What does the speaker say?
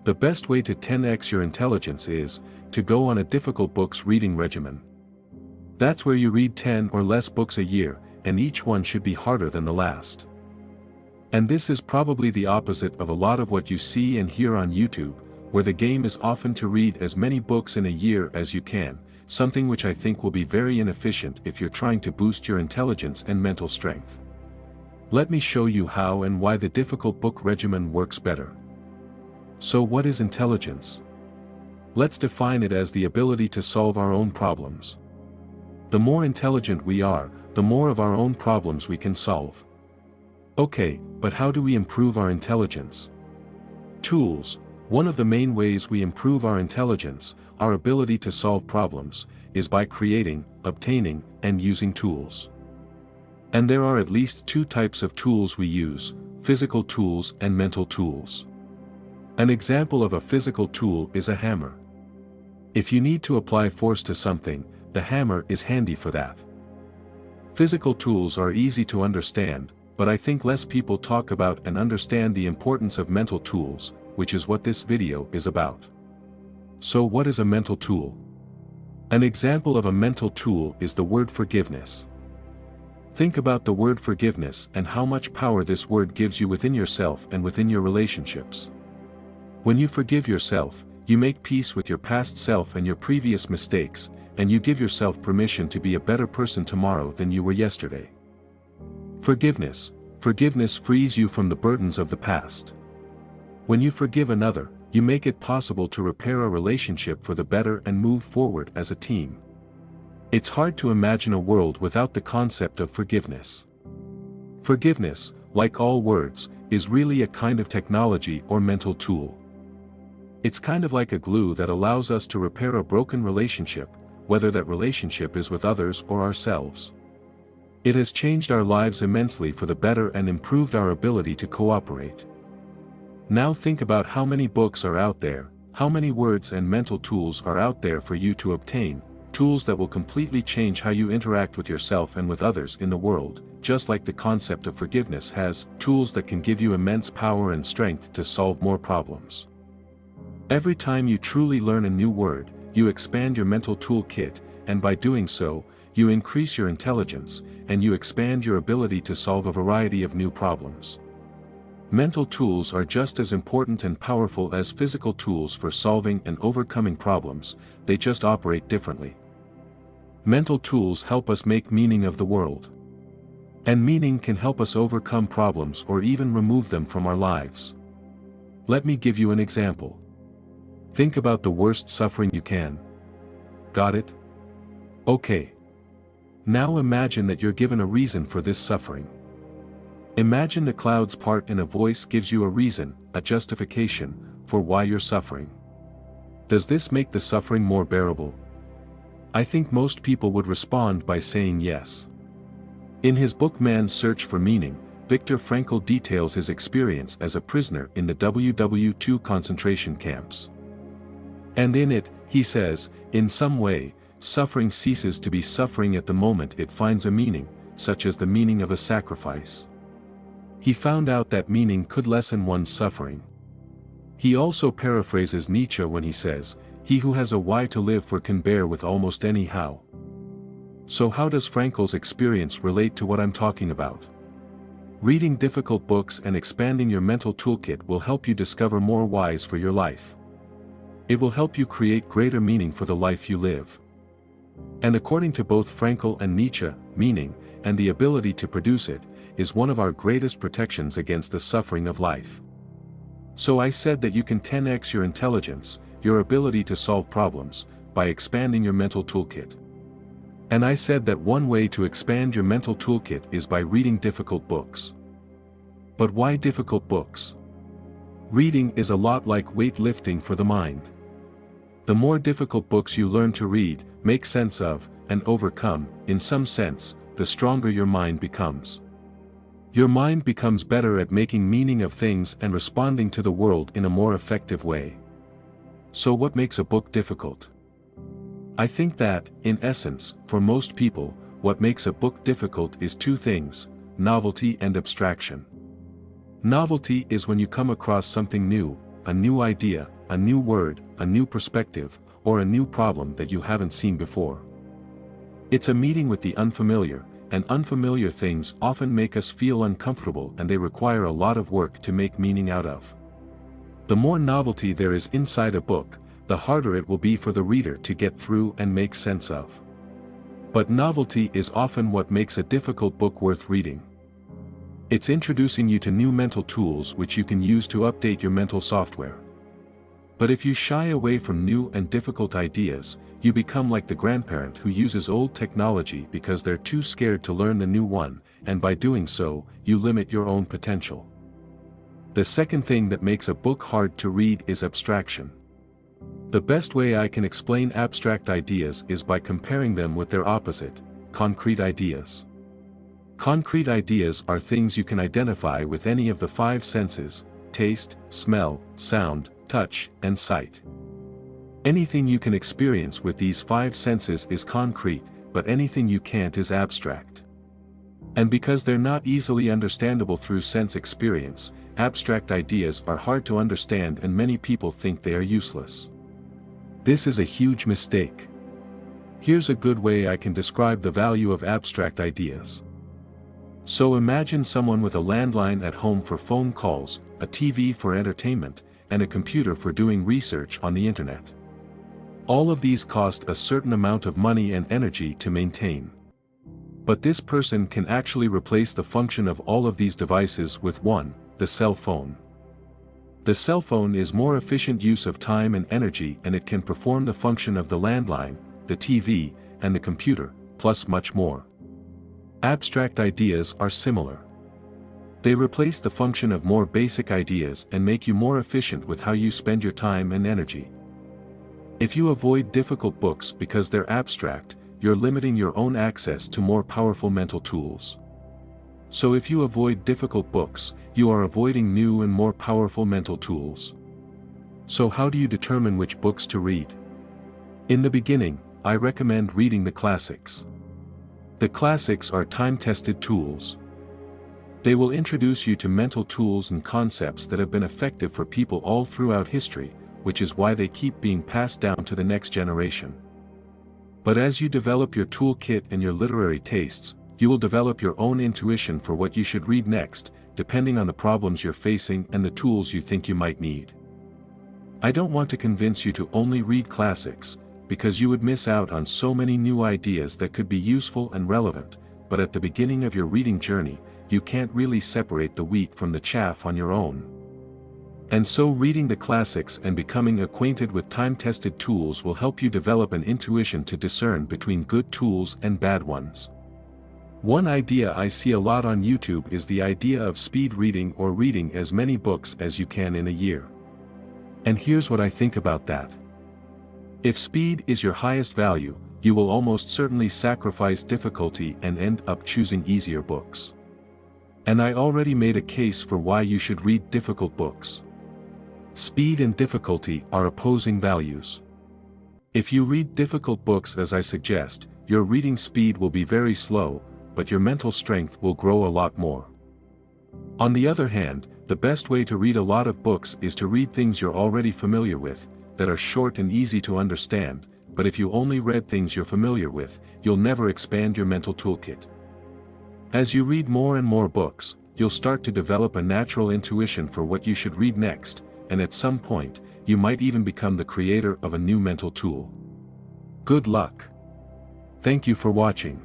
The best way to 10x your intelligence is to go on a difficult books reading regimen. That's where you read 10 or less books a year, and each one should be harder than the last. And this is probably the opposite of a lot of what you see and hear on YouTube, where the game is often to read as many books in a year as you can, something which I think will be very inefficient if you're trying to boost your intelligence and mental strength. Let me show you how and why the difficult book regimen works better. So what is intelligence? Let's define it as the ability to solve our own problems. The more intelligent we are, the more of our own problems we can solve. Okay, but how do we improve our intelligence? Tools. One of the main ways we improve our intelligence, our ability to solve problems, is by creating, obtaining, and using tools. And there are at least two types of tools we use: physical tools and mental tools. An example of a physical tool is a hammer. If you need to apply force to something, the hammer is handy for that. Physical tools are easy to understand, but I think less people talk about and understand the importance of mental tools, which is what this video is about. So what is a mental tool? An example of a mental tool is the word forgiveness. Think about the word forgiveness and how much power this word gives you within yourself and within your relationships. When you forgive yourself, you make peace with your past self and your previous mistakes, and you give yourself permission to be a better person tomorrow than you were yesterday. Forgiveness. Forgiveness frees you from the burdens of the past. When you forgive another, you make it possible to repair a relationship for the better and move forward as a team. It's hard to imagine a world without the concept of forgiveness. Forgiveness, like all words, is really a kind of technology or mental tool. It's kind of like a glue that allows us to repair a broken relationship, whether that relationship is with others or ourselves. It has changed our lives immensely for the better and improved our ability to cooperate. Now think about how many books are out there, how many words and mental tools are out there for you to obtain, tools that will completely change how you interact with yourself and with others in the world, just like the concept of forgiveness has tools that can give you immense power and strength to solve more problems. Every time you truly learn a new word, you expand your mental toolkit, and by doing so, you increase your intelligence, and you expand your ability to solve a variety of new problems. Mental tools are just as important and powerful as physical tools for solving and overcoming problems, they just operate differently. Mental tools help us make meaning of the world. And meaning can help us overcome problems or even remove them from our lives. Let me give you an example. Think about the worst suffering you can. Got it? Okay. Now imagine that you're given a reason for this suffering. Imagine the clouds part and a voice gives you a reason, a justification, for why you're suffering. Does this make the suffering more bearable? I think most people would respond by saying yes. In his book Man's Search for Meaning, Viktor Frankl details his experience as a prisoner in the WW2 concentration camps. And in it, he says, in some way, suffering ceases to be suffering at the moment it finds a meaning, such as the meaning of a sacrifice. He found out that meaning could lessen one's suffering. He also paraphrases Nietzsche when he says, "He who has a why to live for can bear with almost any how." So how does Frankl's experience relate to what I'm talking about? Reading difficult books and expanding your mental toolkit will help you discover more whys for your life. It will help you create greater meaning for the life you live. And according to both Frankl and Nietzsche, meaning, and the ability to produce it, is one of our greatest protections against the suffering of life. So I said that you can 10x your intelligence, your ability to solve problems, by expanding your mental toolkit. And I said that one way to expand your mental toolkit is by reading difficult books. But why difficult books? Reading is a lot like weightlifting for the mind. The more difficult books you learn to read, make sense of, and overcome, in some sense, the stronger your mind becomes. Your mind becomes better at making meaning of things and responding to the world in a more effective way. So what makes a book difficult? I think that, in essence, for most people, what makes a book difficult is two things: novelty and abstraction. Novelty is when you come across something new, a new idea, a new word, a new perspective, or a new problem that you haven't seen before. It's a meeting with the unfamiliar, and unfamiliar things often make us feel uncomfortable and they require a lot of work to make meaning out of. The more novelty there is inside a book, the harder it will be for the reader to get through and make sense of. But novelty is often what makes a difficult book worth reading. It's introducing you to new mental tools which you can use to update your mental software. But if you shy away from new and difficult ideas, you become like the grandparent who uses old technology because they're too scared to learn the new one, and by doing so, you limit your own potential. The second thing that makes a book hard to read is abstraction. The best way I can explain abstract ideas is by comparing them with their opposite, concrete ideas. Concrete ideas are things you can identify with any of the five senses: taste, smell, sound, touch, and sight. Anything you can experience with these five senses is concrete, but anything you can't is abstract. And because they're not easily understandable through sense experience, abstract ideas are hard to understand and many people think they are useless. This is a huge mistake. Here's a good way I can describe the value of abstract ideas. So imagine someone with a landline at home for phone calls, a TV for entertainment, and a computer for doing research on the internet. All of these cost a certain amount of money and energy to maintain. But this person can actually replace the function of all of these devices with one, the cell phone. The cell phone is more efficient use of time and energy, and it can perform the function of the landline, the TV, and the computer, plus much more. Abstract ideas are similar. They replace the function of more basic ideas and make you more efficient with how you spend your time and energy. If you avoid difficult books because they're abstract, you're limiting your own access to more powerful mental tools. So if you avoid difficult books, you are avoiding new and more powerful mental tools. So how do you determine which books to read? In the beginning, I recommend reading the classics. The classics are time-tested tools. They will introduce you to mental tools and concepts that have been effective for people all throughout history, which is why they keep being passed down to the next generation. But as you develop your toolkit and your literary tastes, you will develop your own intuition for what you should read next, depending on the problems you're facing and the tools you think you might need. I don't want to convince you to only read classics, because you would miss out on so many new ideas that could be useful and relevant, but at the beginning of your reading journey, you can't really separate the wheat from the chaff on your own. And so reading the classics and becoming acquainted with time-tested tools will help you develop an intuition to discern between good tools and bad ones. One idea I see a lot on YouTube is the idea of speed reading, or reading as many books as you can in a year. And here's what I think about that. If speed is your highest value, you will almost certainly sacrifice difficulty and end up choosing easier books. And I already made a case for why you should read difficult books. Speed and difficulty are opposing values. If you read difficult books as I suggest, your reading speed will be very slow, but your mental strength will grow a lot more. On the other hand, the best way to read a lot of books is to read things you're already familiar with, that are short and easy to understand, but if you only read things you're familiar with, you'll never expand your mental toolkit. As you read more and more books, you'll start to develop a natural intuition for what you should read next, and at some point, you might even become the creator of a new mental tool. Good luck. Thank you for watching.